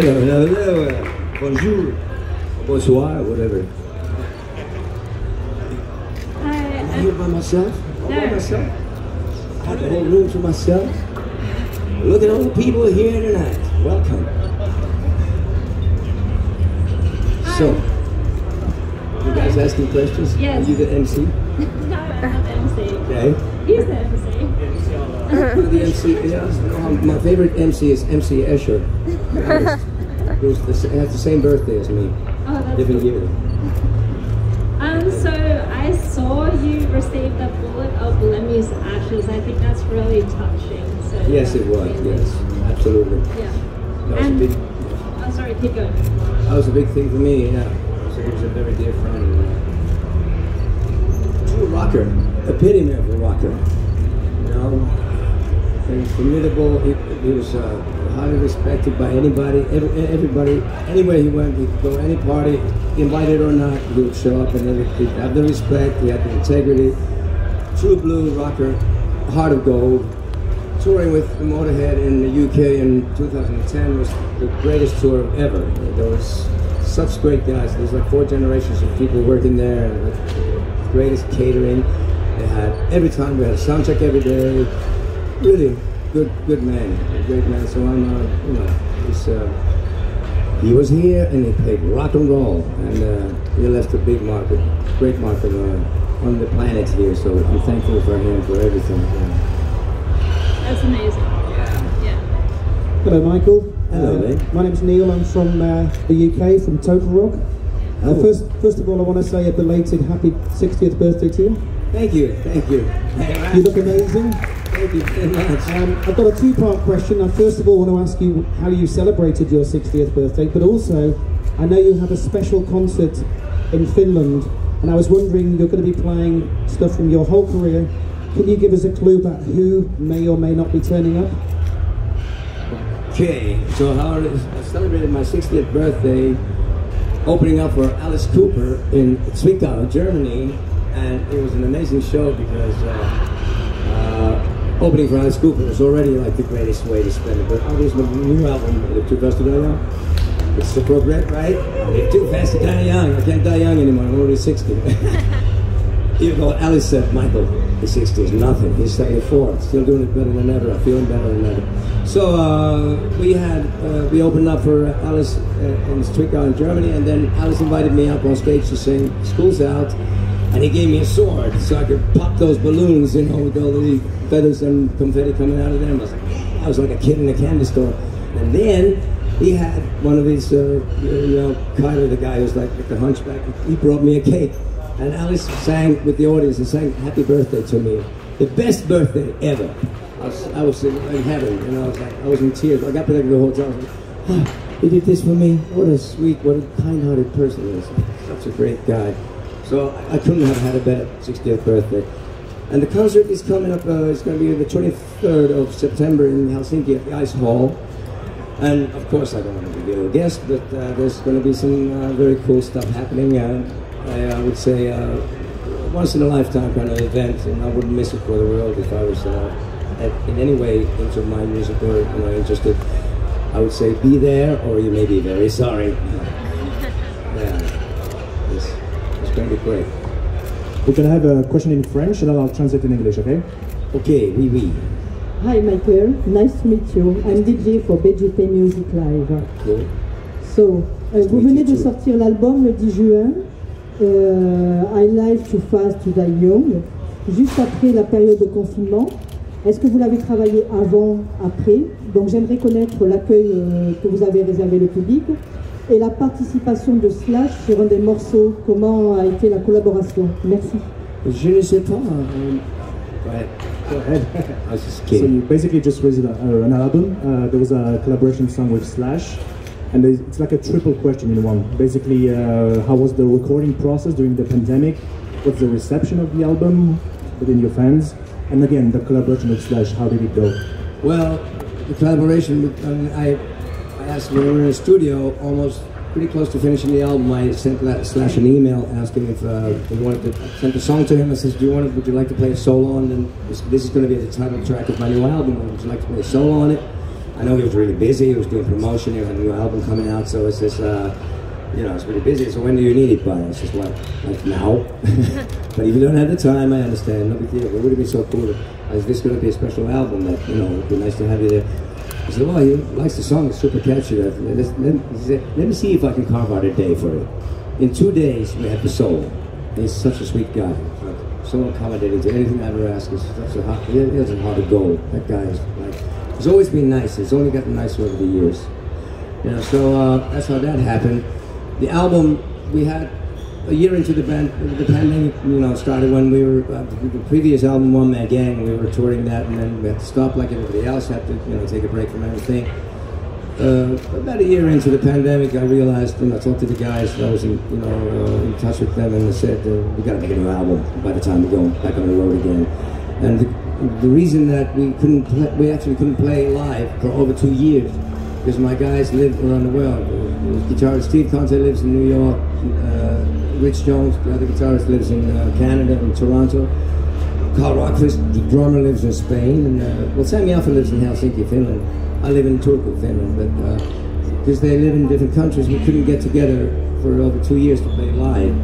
Bonjour, bonsoir, whatever. I'm here by myself? All by myself? I have the whole room to myself? Look at all the people here tonight. Welcome. So, you guys asking questions? Yes. Are you the MC? No, I'm not the MC. Okay. He's the MC. You're the MC. Yeah, my favorite MC is MC Escher. He has the same birthday as me. Oh, that's different cool. year. So I saw you receive the Bullet of Lemmy's Ashes. I think that's really touching. So Yes, it was. Yes, absolutely. Yeah. That was a big. Oh, sorry, keep going. That was a big thing for me. Yeah, he was a very dear friend. True rocker, epitome of a rocker. You know, very formidable. He was highly respected by anybody, everybody. Anywhere he went, he'd go any party, invited or not, he would show up, and he'd have the respect. He had the integrity. True blue rocker, heart of gold. Touring with Motorhead in the UK in 2010 was the greatest tour ever. There was such great guys. There's like 4 generations of people working there, and the greatest catering. They had every time we had a sound check every day. Really good man, a great man. So I'm, you know, he was here and he played rock and roll, and he left a big mark, a great mark on the planet here. So I'm thankful for him for everything. That's amazing. Yeah. Hello, Michael. Hello, mate. My name's Neil. I'm from the UK, from Total Rock. First of all, I want to say a belated happy 60th birthday to you. Thank you. You look amazing. Thank you very much. I've got a 2-part question. I first of all want to ask you how you celebrated your 60th birthday, but also I know you have a special concert in Finland, and I was wondering, you're going to be playing stuff from your whole career. Can you give us a clue about who may or may not be turning up? Okay, so I celebrated my 60th birthday opening up for Alice Cooper in Zwickau, Germany, and it was an amazing show because opening for Alice Cooper was already like the greatest way to spend it. But obviously, my new album, I Live Too Fast to Die Young, it's appropriate, right? I live too fast to die young. I can't die young anymore. I'm already 60. Even though Alice said, Michael, his 60 is nothing. He's 74, still doing it better than ever. I'm feeling better than ever. So we opened up for Alice in Zwickau in Germany, and then Alice invited me up on stage to sing "School's Out," and he gave me a sword so I could pop those balloons, you know, with all the feathers and confetti coming out of them. I was like, yeah, I was like a kid in a candy store. And then he had one of his, you know, Kyler, the guy who's like the hunchback. He brought me a cake. And Alice sang with the audience and sang happy birthday to me. The best birthday ever. I was in heaven, and I was in tears. I got back to the hotel, I was like, oh, he did this for me. What a sweet, what a kind-hearted person he is. Such a great guy. So I couldn't have had a better 60th birthday. And the concert is coming up, it's going to be the 23rd of September in Helsinki at the Ice Hall. And of course I don't want to reveal a guest, but there's going to be some very cool stuff happening. I would say once in a lifetime kind of event, and I wouldn't miss it for the world if I was in any way into my music or, you know, interested. I would say be there, or you may be very sorry. Yeah, it's going to be great. We're going to have a question in French, and then I'll translate in English, okay? Okay, oui, oui. Hi Michael, nice to meet you. I'm DJ for BGP Music Live. Cool. So, vous venez de sortir l'album le 10 juin, I Live Too Fast to Die Young, juste après la période de confinement. Est-ce que vous l'avez travaillé avant, après? Donc j'aimerais connaître l'accueil que vous avez réservé le public et la participation de Slash sur un des morceaux. Comment a été la collaboration? Merci. Je ne sais pas. Go ahead. I was just kidding. So you basically just released an album. There was a collaboration song with Slash, and it's like a triple question in one. Basically, how was the recording process during the pandemic? What's the reception of the album within your fans? And again, the collaboration with Slash, how did it go? Well, the collaboration with, I asked when we were in the studio, almost pretty close to finishing the album, I sent Slash an email asking if he wanted to send a song to him. I said, would you like to play a solo on it? This is going to be the title track of my new album. Would you like to play a solo on it? I know he was really busy. He was doing promotion. He had a new album coming out, so it's just, you know, it's really busy. So when do you need it by? It's just like now. But if you don't have the time, I understand. No big deal. It would have been so cool. Is this going to be a special album? That, you know, it'd be nice to have you there. I said, well, he likes the song. It's super catchy. Let me see if I can carve out a day for it. In 2 days, we had the soul. He's such a sweet guy. So accommodating to anything I ever ask. He doesn't hard to go. That guy is like, he's always been nice. He's only gotten nicer over the years. You know, so that's how that happened. The album, we had a year into the pandemic, you know, started when we were, the previous album, One Man Gang, we were touring that, and then we had to stop like everybody else, had to, you know, take a break from everything. About a year into the pandemic, I realized, you know, I talked to the guys, I was in touch with them, and they said, we gotta make a new album by the time we go back on the road again. And the reason that we actually couldn't play live for over 2 years, because my guys live around the world. The guitarist Steve Conte lives in New York, Rich Jones, the other guitarist, lives in Canada, in Toronto. Carl Rockfist, the drummer, lives in Spain, and well, Sammy Alpha lives in Helsinki, Finland. I live in Turku, Finland, but because they live in different countries, we couldn't get together for over 2 years to play live.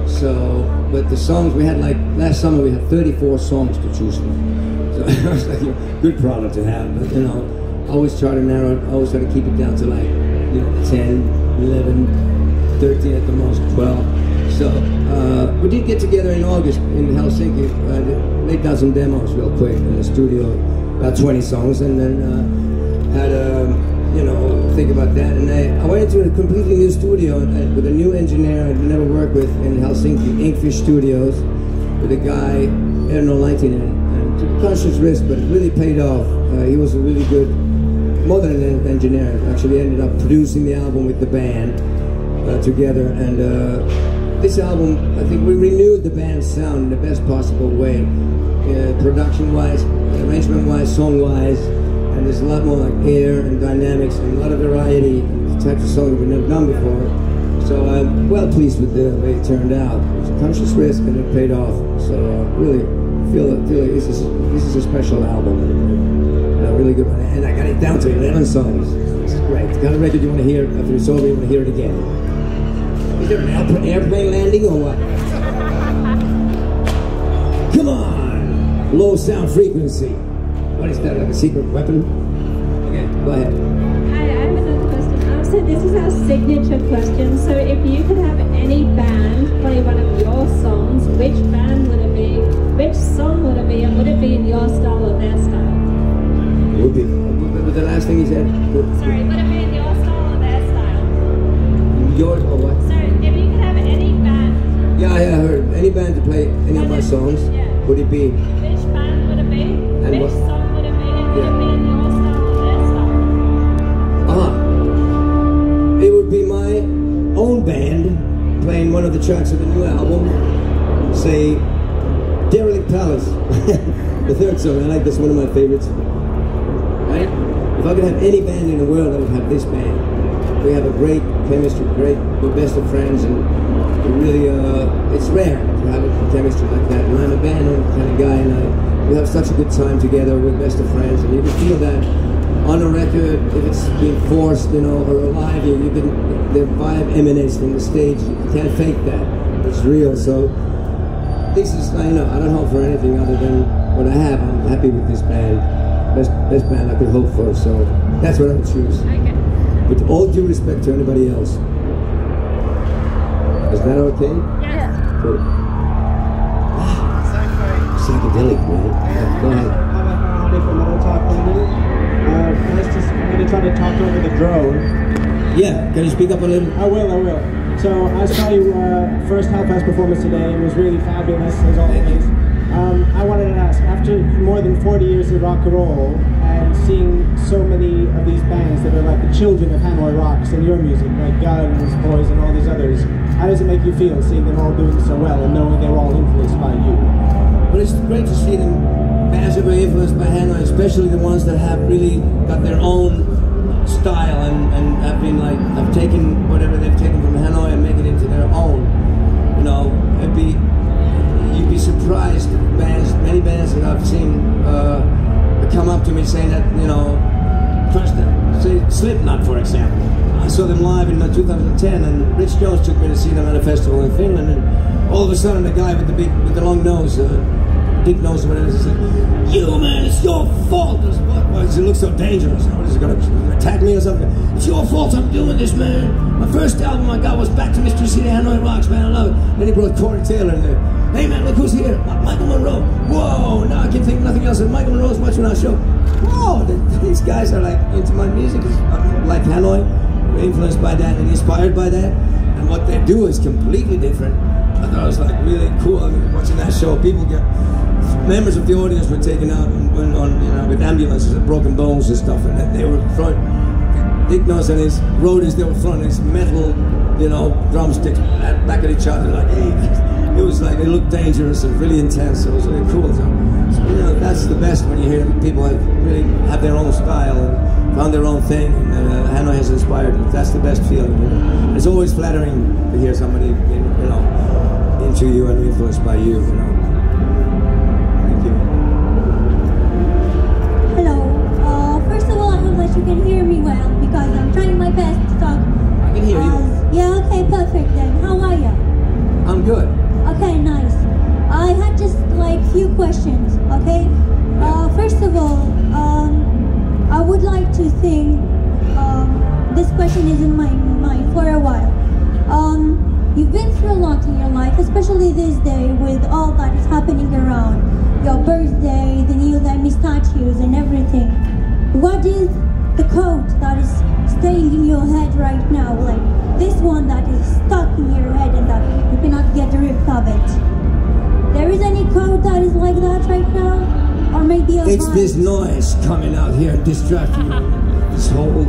So, but the songs we had, like last summer, we had 34 songs to choose from. So it was like a good problem to have, but you know, I always try to narrow it, I always try to keep it down to like, you know, 10, 11, 13 at the most, 12. So we did get together in August in Helsinki, laid down some demos real quick in the studio, about 20 songs, and then had you know, think about that. And I went into a completely new studio with a new engineer I'd never worked with in Helsinki, Inkfish Studios, with a guy, Erno Laitinen, and took a conscious risk, but it really paid off. He was a really good, more than an engineer, actually ended up producing the album with the band together. And this album, I think we renewed the band's sound in the best possible way, production-wise, arrangement-wise, song-wise, and there's a lot more like air and dynamics and a lot of variety, the types of songs we've never done before. So I'm well pleased with the way it turned out. It was a conscious risk and it paid off. So really feel like this is a special album, and a really good one. And I got it down to 11 songs. This is great. The kind of record you want to hear after it's over, you want to hear it again. Is there an airplane landing or what? Come on! Low sound frequency. What is that, like a secret weapon? Okay, go ahead. Hi, I have another question. So this is our signature question. So if you could have any band play one of your songs, which band would it be? Which song would it be? And would it be in your style or their style? It would be. But the last thing he said? Sorry, would it be in your style or their style? Yours or what? So if you could have any band. Yeah, I heard. Any band to play any of my songs, would it be? Which band would it be? And which what? song would it be? And would it be in your style or their style? It would be my own band playing one of the tracks of the new album. Say, Derelict Palace. The third song. I like this, one of my favorites. Right? If I could have any band in the world, I would have this band. We have a great chemistry, we're best of friends, and it really, it's rare to have a chemistry like that. And I'm a band kind of guy, and we have such a good time together. We're best of friends, and you can feel that on a record, if it's being forced, you know, or live, the vibe emanates from the stage. You can't fake that. It's real. So this is, you know, I don't hope for anything other than what I have. I'm happy with this band. Best band I could hope for. So that's what I would choose. Okay. With all due respect to anybody else. Is that okay? Yes. Cool. Psychedelic, man. Go ahead. I'm going to try to talk over the drone. Yeah, can you speak up a little? I will. So I saw your first Hellfest performance today. It was really fabulous, as always. I wanted to ask, after more than 40 years of rock and roll, and seeing so many of these bands that are like the children of Hanoi Rocks and your music, like Guns, Boys, and all these others, how does it make you feel seeing them all doing so well and knowing they're all influenced by you? Well, it's great to see them massively influenced by Hanoi, especially the ones that have really got their own style and have been like, have taken whatever they've taken from Hanoi and make it into their own. You know, you'd be surprised. Many bands that I've seen come up to me saying that, you know, first, say, Slipknot, for example. I saw them live in 2010, and Rich Jones took me to see them at a festival in Finland, and all of a sudden the guy with the long nose, big nose or whatever, he said, "You man, it's your fault." Why does it look so dangerous? What is it going to attack me or something? "It's your fault I'm doing this, man. My first album I got was Back to Mystery City, Hanoi Rocks, man, I love it." Then he brought Corey Taylor in there. "Hey man, look who's here, Michael Monroe." Whoa, now I can think of nothing else than Michael Monroe's watching our show. Whoa, these guys are like into my music, like Hanoi, influenced by that and inspired by that. And what they do is completely different. I thought it was like really cool. I mean, watching that show, members of the audience were taken out with ambulances and broken bones and stuff, and they were throwing, Dick Nose and his roadies, they were throwing these metal, drumsticks back at each other, like, hey. It was like, it looked dangerous and really intense. It was really cool. So that's the best when you hear people really have their own style and found their own thing, and Hanoi has inspired them. That's the best feeling. It's always flattering to hear somebody, into you and influenced by you. Thank you. Hello. First of all, I hope that you can hear me well, because I'm trying my best to talk. I can hear you. Yeah, okay, perfect then. How are you? I'm good. Okay, nice. I had just like few questions, okay? First of all, I would like to think, this question is in my mind for a while. You've been through a lot in your life, especially this day with all that is happening around. Your birthday, the Neil Lemmy statues and everything. What is the code that is staying in your head right now? Like this one that is stuck in your head and that you cannot get rid of it. There is any code that is like that right now? Or maybe it's this noise coming out here and distracting you. This whole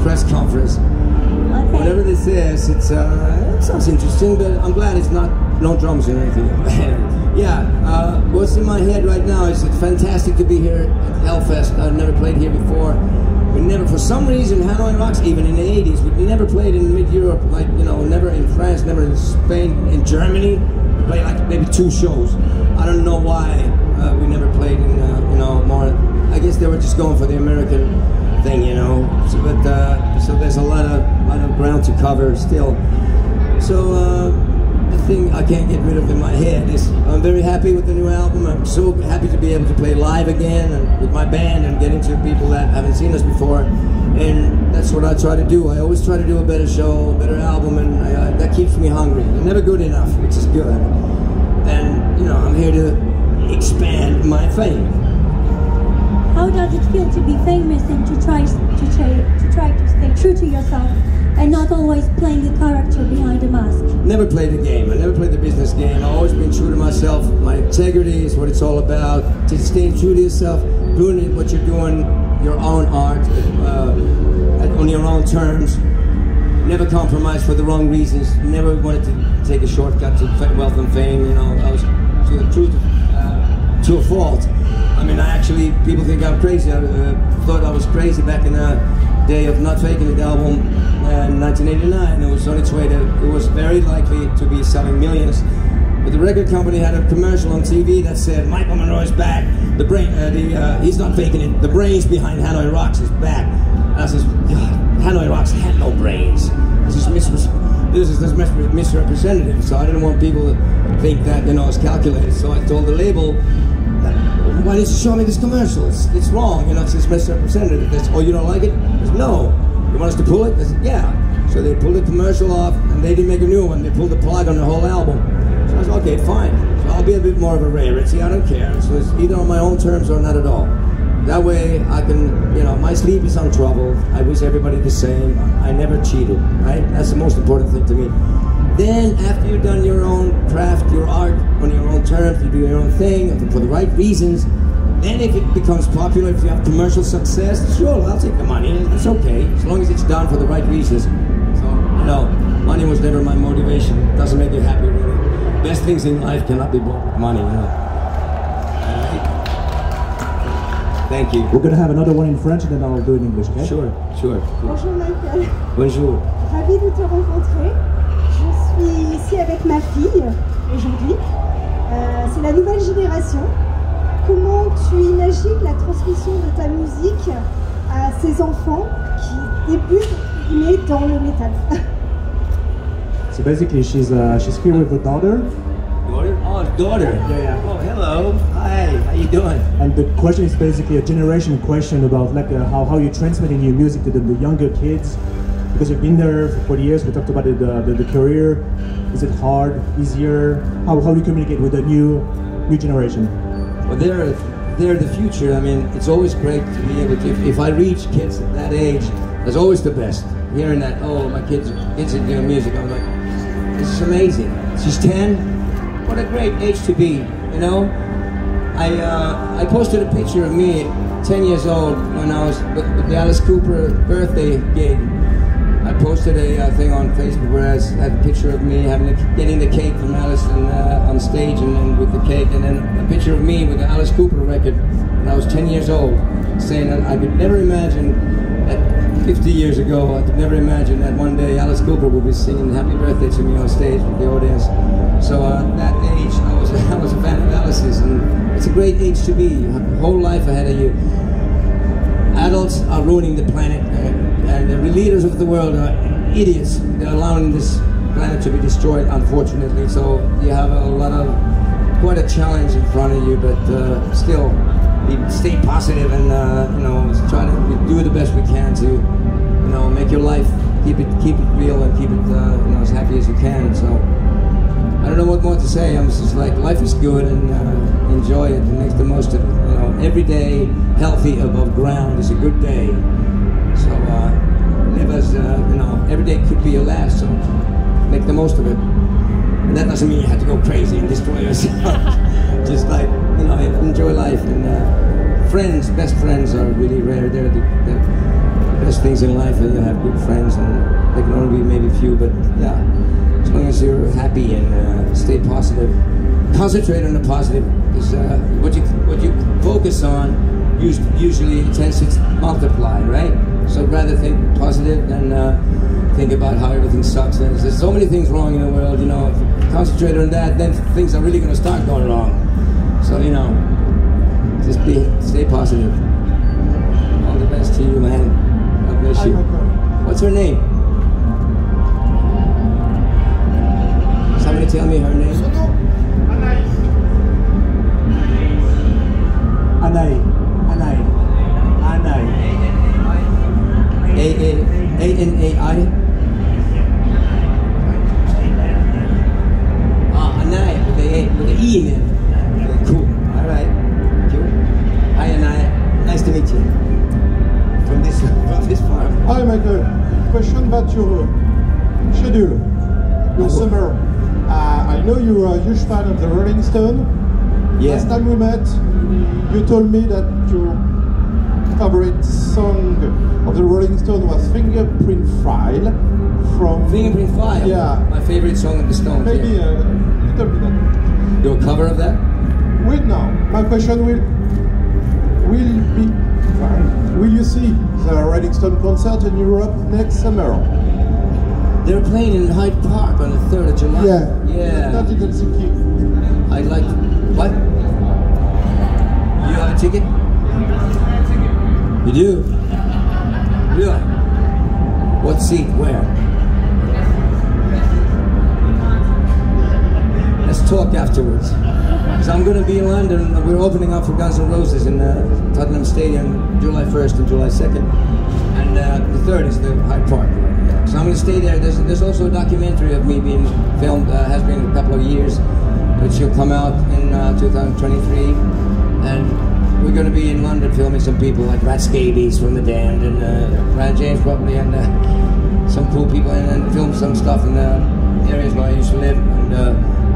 press conference. Okay. Whatever this is, it sounds interesting, but I'm glad it's no drums or anything. Yeah, what's in my head right now is it's fantastic to be here at Hellfest. I've never played here before. We never, for some reason, Hanoi Rocks, even in the 80s, we never played in mid-Europe, like, never in France, never in Spain, in Germany. We played like maybe 2 shows. I don't know why we never played in, more. I guess they were just going for the American thing, So, so there's a lot of ground to cover still. So the thing I can't get rid of in my head is I'm very happy with the new album. I'm so happy to be able to play live again and with my band and get into people that haven't seen us before. And that's what I try to do. I always try to do a better show, a better album, and that keeps me hungry. I'm never good enough, which is good. And I'm here to expand my fame. How does it feel to be famous and to try to stay true to yourself and not always playing a character behind a mask? Never played the game. I never played the business game. I've always been true to myself. My integrity is what it's all about. To stay true to yourself, doing what you're doing, your own art, on your own terms. Never compromise for the wrong reasons. Never wanted to take a shortcut to wealth and fame. I was to a fault. I mean, people think I'm crazy. I thought I was crazy back in the day of not faking the album in 1989. It was on its way it was very likely to be selling millions. But the record company had a commercial on TV that said, "Michael Monroe's back. He's not faking it. The brains behind Hanoi Rocks is back." And I says, "God, Hanoi Rocks had no brains. This is misrepresentative." So I didn't want people to think that it's calculated. So I told the label, "Why didn't you show me this commercial? It's wrong, it's misrepresentative." They said, "Oh, you don't like it?" I said, "No." "You want us to pull it?" I said, "Yeah." So they pulled the commercial off, and they didn't make a new one. They pulled the plug on the whole album. So I said, "Okay, fine. So I'll be a bit more of a rarity. I don't care. So it's either on my own terms or not at all. That way I can, my sleep is untroubled. I wish everybody the same. I never cheated, right? That's the most important thing to me. Then, after you've done your own craft, your art, on your own terms, you do your own thing, for the right reasons, then if it becomes popular, if you have commercial success, sure, I'll take the money, it's okay, as long as it's done for the right reasons. So, money was never my motivation. It doesn't make you happy, really. Best things in life cannot be bought with money, Thank you. We're going to have another one in French and then I'll do it in English, okay? Sure. Bonjour Michael. Bonjour. Ravie de te rencontrer. Je suis ici avec ma fille aujourd'hui. C'est la nouvelle génération. Comment tu imagines la transmission de ta musique à ses enfants qui débutent dans le métal. So basically, she's here with her daughter. Daughter? Oh, daughter. Yeah. Oh, hello. Hi. How you doing? And the question is basically a generation question about like how you're transmitting your music to the younger kids, because you've been there for 40 years. We talked about the career. Is it hard, easier? How do you communicate with the new generation? Well, they're the future. I mean, it's always great to be able to. If I reach kids at that age, that's always the best. Hearing that, oh, my kids are doing music. I'm like, this is amazing. She's 10. What a great age to be, you know? I posted a picture of me 10 years old when I was with the Alice Cooper birthday gig. I posted a thing on Facebook where I had a picture of me getting the cake from Alice on stage, and then with the cake, and then a picture of me with the Alice Cooper record when I was 10 years old, saying that I could never imagine that 50 years ago, I could never imagine that one day Alice Cooper would be singing Happy Birthday to me on stage with the audience. So at that age, I was a fan of Alice's, and it's a great age to be. You have a whole life ahead of you. Adults are ruining the planet, and the leaders of the world are idiots. They're allowing this planet to be destroyed, unfortunately. So you have quite a challenge in front of you, but still, stay positive and try to do the best we can to make your life, keep it real and keep it as happy as you can. So I don't know what more to say. I'm just like, life is good, and enjoy it and make the most of it. Every day healthy above ground is a good day. So live as every day could be your last. So make the most of it. And that doesn't mean you have to go crazy and destroy yourself. Just like enjoy life. And best friends are really rare. They're the best things in life. And you have good friends, and they can only be maybe few, but yeah. As long as you're happy and stay positive, concentrate on the positive. Because what you focus on usually tends to multiply, right? So rather think positive than think about how everything sucks. And there's so many things wrong in the world. If you concentrate on that, then things are really going to start going wrong. So just stay positive. All the best to you, man. God bless you. What's her name? Somebody tell me her name. Anai. A-N-A-I. Anai with the E in it. Cool. All right. Cool. Hi, Anai. Nice to meet you. From this farm. Hi, Michael. Question about your schedule, your summer. I know you are a huge fan of the Rolling Stones. Yeah. Last time we met, you told me that your favorite song of the Rolling Stones was Fingerprint File from... Fingerprint File? Yeah. My favorite song of the Stones. Maybe you told me that. Do a cover of that? Wait now. My question will you see the Rolling Stone concert in Europe next summer? They're playing in Hyde Park on the 3rd of July. Yeah. Not in Helsinki. I'd like to... What? You have a ticket? You do? Really? What seat? Where? Let's talk afterwards. Because I'm going to be in London. We're opening up for Guns N' Roses in Tottenham Stadium July 1st and July 2nd. And the 3rd is the Hyde Park. So I'm going to stay there. There's also a documentary of me being filmed, has been a couple of years, which will come out in 2023. And we're going to be in London filming some people like Rat Scabies from The Damned, and Brad James probably, and some cool people, and then film some stuff in the areas where I used to live. And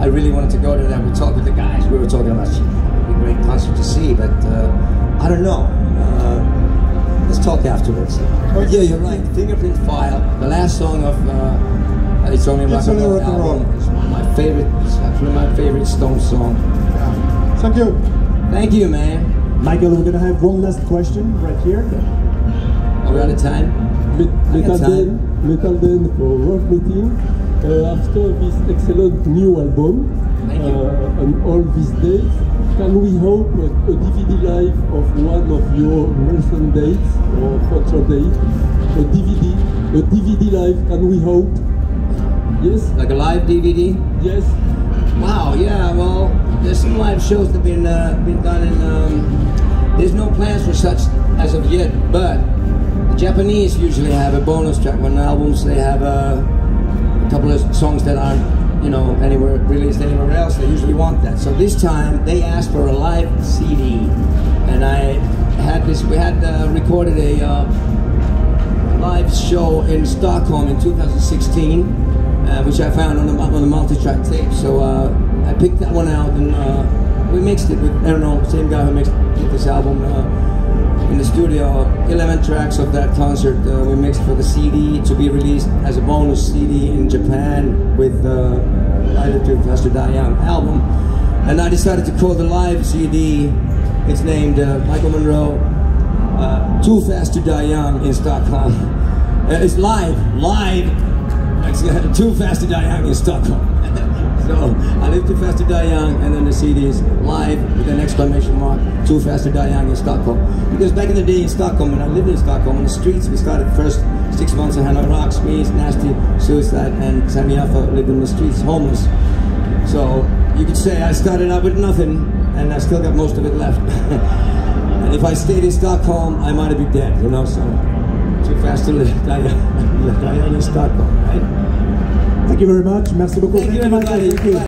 I really wanted to go to that. We talked with the guys. We were talking about it would be a great concert to see, but I don't know. Let's talk afterwards. Yeah, you're right. Fingerprint File, the last song of It's Only Rock and Roll album, is one of my favorite. It's actually my favorite Stone song. Yeah. Thank you. Thank you, man. Michael, we're gonna have one last question right here. Are we out of time? Metal Den for rock meeting. after this excellent new album, on all these dates, can we hope a DVD live of one of your recent dates or future dates? A DVD live, can we hope? Yes? Like a live DVD? Yes. Wow, yeah, well, there's some live shows that have been done in, there's no plans for such as of yet, but the Japanese usually have a bonus track on albums. They have a couple of songs that aren't, you know, anywhere released anywhere else. They usually want that. So this time they asked for a live CD, and I had this. We had recorded a live show in Stockholm in 2016, which I found on the multi-track tape. So I picked that one out, and we mixed it with, I don't know, same guy who did this album in the studio. 11 tracks of that concert we mixed for the CD to be released as a bonus CD in Japan with Live Too Fast to Die Young album. And I decided to call the live CD, it's named Michael Monroe, Too Fast to Die Young in Stockholm. It's live, it's Too Fast to Die Young in Stockholm. So I Live Too Fast to Die Young, and then the CD is live with an exclamation mark, Too Fast to Die Young in Stockholm. Because back in the day in Stockholm, when I lived in Stockholm, on the streets, we started the first 6 months in Hanoi Rocks, me, Nasty, Suicide, and Sammy Alpha lived in the streets, homeless. So you could say I started out with nothing, and I still got most of it left. And if I stayed in Stockholm, I might have been dead, you know, so Too Fast to Die Young in Stockholm, right? Thank you very much. Merci beaucoup. Thank you, everybody.